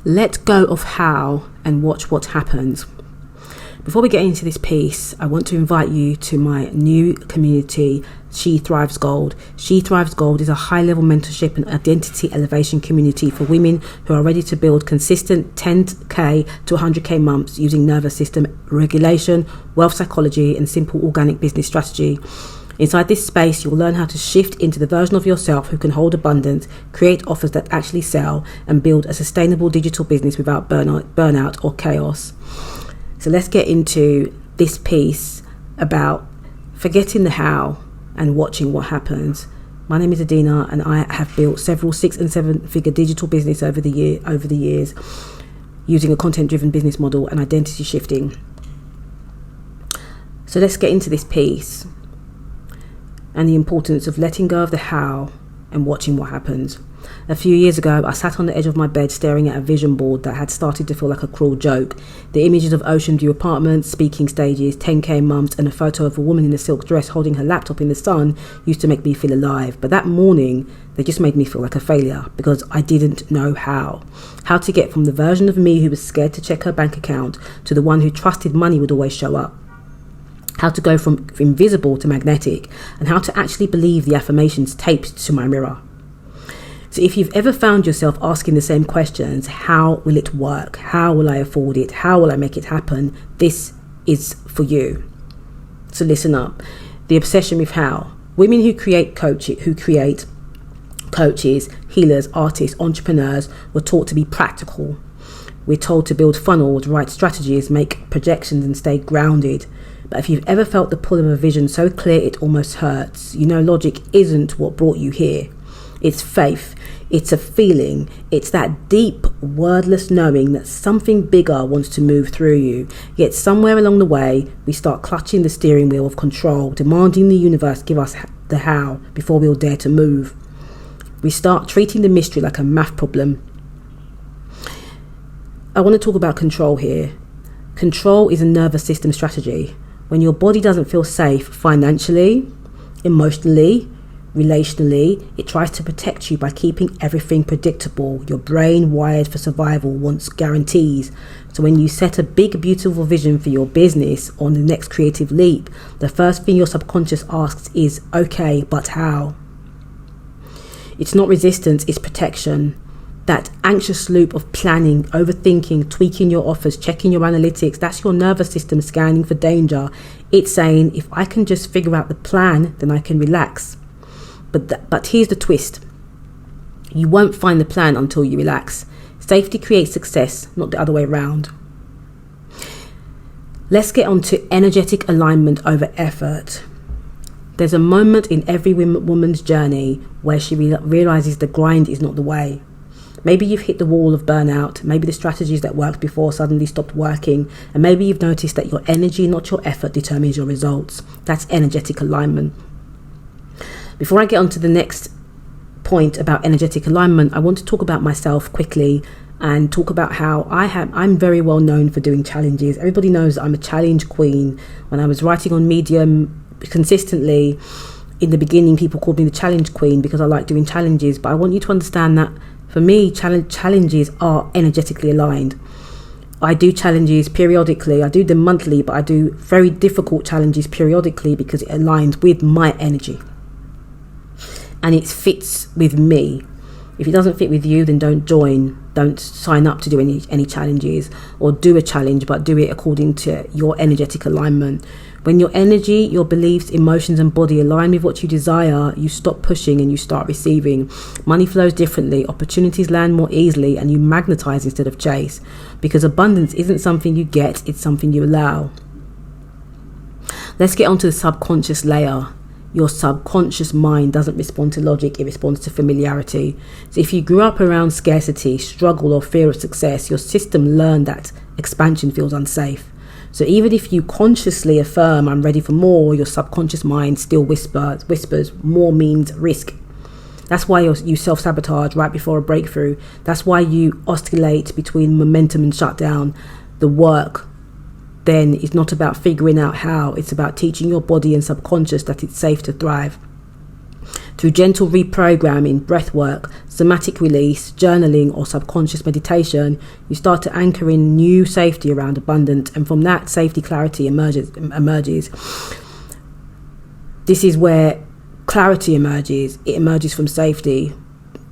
Let go of how and watch what happens. Before we get into this piece, I want to invite you to my new community, She Thrives Gold. She Thrives Gold is a high-level mentorship and identity elevation community for women who are ready to build consistent 10k to 100k months using nervous system regulation, wealth psychology, and simple organic business strategy. Inside this space, you'll learn how to shift into the version of yourself who can hold abundance, create offers that actually sell, and build a sustainable digital business without burnout or chaos. So let's get into this piece about forgetting the how and watching what happens. My name is Adina, and I have built several 6- and 7-figure digital business over the years using a content-driven business model and identity shifting. So let's get into this piece and the importance of letting go of the how and watching what happens. A few years ago, I sat on the edge of my bed staring at a vision board that had started to feel like a cruel joke. The images of ocean view apartments, speaking stages, 10k mums, and a photo of a woman in a silk dress holding her laptop in the sun used to make me feel alive. But that morning, they just made me feel like a failure because I didn't know how. How to get from the version of me who was scared to check her bank account to the one who trusted money would always show up. How to go from invisible to magnetic, and how to actually believe the affirmations taped to my mirror. So if you've ever found yourself asking the same questions, how will it work? How will I afford it? How will I make it happen? This is for you. So listen up. The obsession with how. Women who create coaches, healers, artists, entrepreneurs were taught to be practical. We're told to build funnels, write strategies, make projections, and stay grounded. But if you've ever felt the pull of a vision so clear it almost hurts, you know logic isn't what brought you here. It's faith. It's a feeling. It's that deep, wordless knowing that something bigger wants to move through you. Yet somewhere along the way, we start clutching the steering wheel of control, demanding the universe give us the how before we'll dare to move. We start treating the mystery like a math problem. I want to talk about control here. Control is a nervous system strategy. When your body doesn't feel safe financially, emotionally, relationally, it tries to protect you by keeping everything predictable. Your brain, wired for survival, wants guarantees. So when you set a big, beautiful vision for your business or the next creative leap, the first thing your subconscious asks is, okay, but how? It's not resistance, it's protection. That anxious loop of planning, overthinking, tweaking your offers, checking your analytics, that's your nervous system scanning for danger. It's saying, if I can just figure out the plan, then I can relax. But here's the twist. You won't find the plan until you relax. Safety creates success, not the other way around. Let's get on to energetic alignment over effort. There's a moment in every woman's journey where she realizes the grind is not the way. Maybe you've hit the wall of burnout. Maybe the strategies that worked before suddenly stopped working. And maybe you've noticed that your energy, not your effort, determines your results. That's energetic alignment. Before I get on to the next point about energetic alignment, I want to talk about myself quickly and talk about how I'm very well known for doing challenges. Everybody knows I'm a challenge queen. When I was writing on Medium consistently, in the beginning, people called me the challenge queen because I like doing challenges. But I want you to understand that for me, challenges are energetically aligned. I do challenges periodically. I do them monthly, but I do very difficult challenges periodically because it aligns with my energy. And it fits with me. If it doesn't fit with you, then don't join. Don't sign up to do any challenges, or do a challenge, but do it according to your energetic alignment. When your energy, your beliefs, emotions, and body align with what you desire, you stop pushing and you start receiving. Money flows differently, opportunities land more easily, and you magnetize instead of chase. Because abundance isn't something you get, it's something you allow. Let's get onto the subconscious layer. Your subconscious mind doesn't respond to logic, it responds to familiarity. So if you grew up around scarcity, struggle, or fear of success, your system learned that expansion feels unsafe. So even if you consciously affirm, I'm ready for more, your subconscious mind still whispers more means risk. That's why you self-sabotage right before a breakthrough. That's why you oscillate between momentum and shutdown. The work then is not about figuring out how, it's about teaching your body and subconscious that it's safe to thrive. Through gentle reprogramming, breath work, somatic release, journaling, or subconscious meditation, you start to anchor in new safety around abundance, and from that safety, clarity emerges. This is where clarity emerges. It emerges from safety.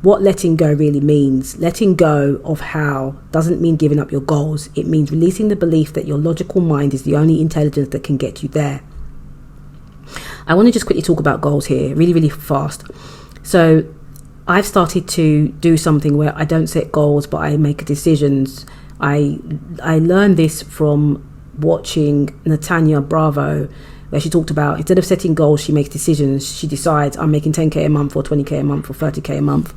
What letting go really means. Letting go of how doesn't mean giving up your goals. It means releasing the belief that your logical mind is the only intelligence that can get you there. I want to just quickly talk about goals here, really, really fast. So I've started to do something where I don't set goals, but I make decisions. I learned this from watching Natanya Bravo, where she talked about, instead of setting goals, she makes decisions. She decides, I'm making 10k a month or 20k a month or 30k a month,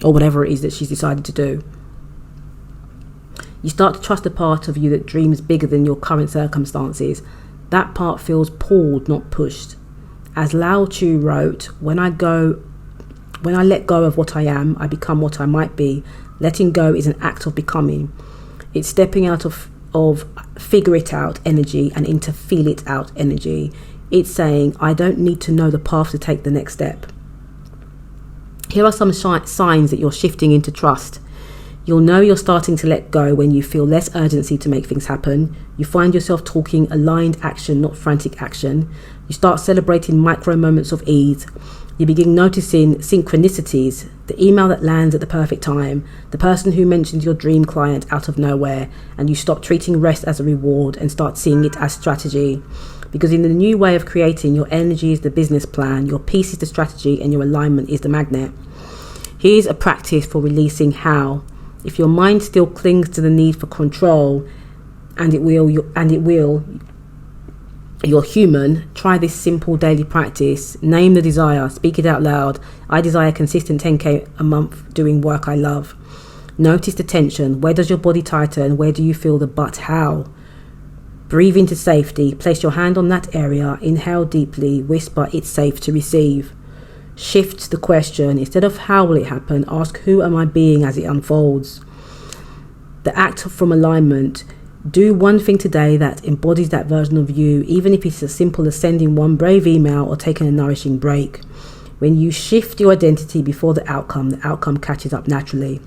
or whatever it is that she's decided to do. You start to trust the part of you that dreams bigger than your current circumstances. That part feels pulled, not pushed. As Lao Tzu wrote, when I let go of what I am, I become what I might be. Letting go is an act of becoming. It's stepping out of figure it out energy and into feel it out energy. It's saying, I don't need to know the path to take the next step. Here are some signs that you're shifting into trust. You'll know you're starting to let go when you feel less urgency to make things happen. You find yourself talking aligned action, not frantic action. You start celebrating micro moments of ease. You begin noticing synchronicities, the email that lands at the perfect time, the person who mentions your dream client out of nowhere, and you stop treating rest as a reward and start seeing it as strategy. Because in the new way of creating, your energy is the business plan, your peace is the strategy, and your alignment is the magnet. Here's a practice for releasing how. If your mind still clings to the need for control, you're human, try this simple daily practice. Name the desire, speak it out loud. I desire consistent 10k a month doing work I love. Notice the tension. Where does your body tighten? Where do you feel the but how? Breathe into safety. Place your hand on that area. Inhale deeply. Whisper, it's safe to receive. Shift the question. Instead of how will it happen, ask who am I being as it unfolds. The act from alignment. Do one thing today that embodies that version of you, even if it's as simple as sending one brave email or taking a nourishing break. When you shift your identity before the outcome catches up naturally.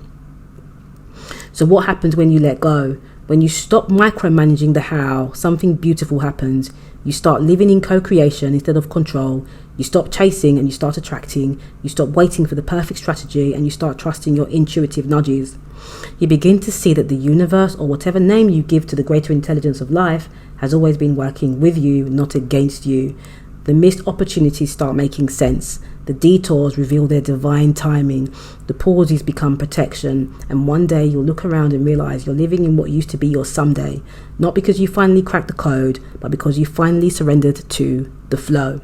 So what happens when you let go? When you stop micromanaging the how, something beautiful happens. You start living in co-creation instead of control. You stop chasing and you start attracting. You stop waiting for the perfect strategy and you start trusting your intuitive nudges. You begin to see that the universe, or whatever name you give to the greater intelligence of life, has always been working with you, not against you. The missed opportunities start making sense. The detours reveal their divine timing. The pauses become protection. And one day you'll look around and realize you're living in what used to be your someday. Not because you finally cracked the code, but because you finally surrendered to the flow.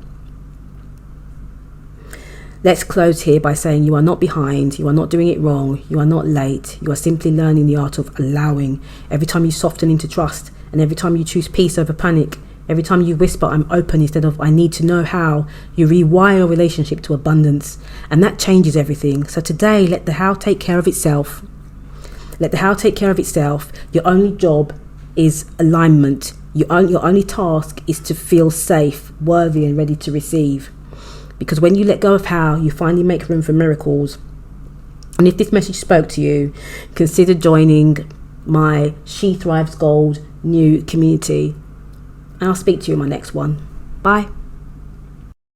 Let's close here by saying you are not behind, you are not doing it wrong, you are not late, you are simply learning the art of allowing. Every time you soften into trust, and every time you choose peace over panic, every time you whisper, I'm open instead of I need to know how, you rewire your relationship to abundance, and that changes everything. So today, let the how take care of itself. Let the how take care of itself. Your only job is alignment. Your only task is to feel safe, worthy, and ready to receive. Because when you let go of how, you finally make room for miracles. And if this message spoke to you, consider joining my She Thrives Gold new community. And I'll speak to you in my next one. Bye.